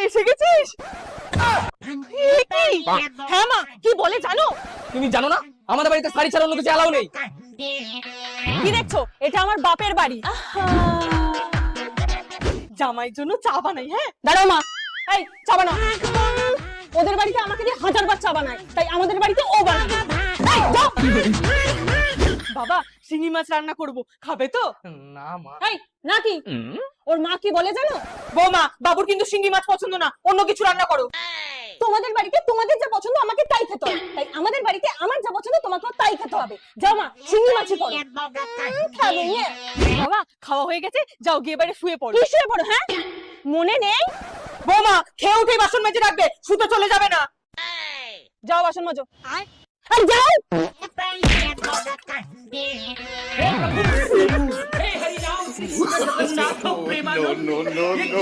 এসে গেছিস? হ্যাঁ মা, কি বলে জানো? তুমি জানো না আমাদের বাড়িতে শাড়ি ছাড়া অন্য কিছু এলাও নেই। কি দেখছো? এটা আমার বাপের বাড়ি। জামাইয়ের জন্য চা বানাই। হ্যাঁ দাঁড়াও মা, এই চা বানাও। ওদের বাড়িতে আমাকে দিয়ে 1000বার চা বানায়, তাই আমাদের বাড়িতে ও বানায়। এই যাও। বাবা শিঙি মাছ রান্না করব, খাবে তো? না মা। এই নাকি ওর মা কি বলে জানো? বৌমা, বাবুর কিন্তু শিঙি মাছ পছন্দ না, অন্য কিছু রান্না করো। তোমাদের বাড়িতে তোমাদের যা পছন্দ আমাকে তাই খেতে হবে, তাই আমাদের বাড়িতে আমার যা পছন্দ তোমাকেও তাই খেতে হবে। যাও মা, শিঙি মাছই করো। খাবে নিয়ে বাবা, খাওয়া হয়ে গেছে, যাও গিয়ে বাইরে শুয়ে পড়ো। কি শুয়ে পড়ো? হ্যাঁ মনে নেই? বৌমা খেয়ে উঠে বাসন মেজে রাখবে, শুতে চলে যাবে না। যাও বাসন মাজো। আর যাও। No, no, no, no.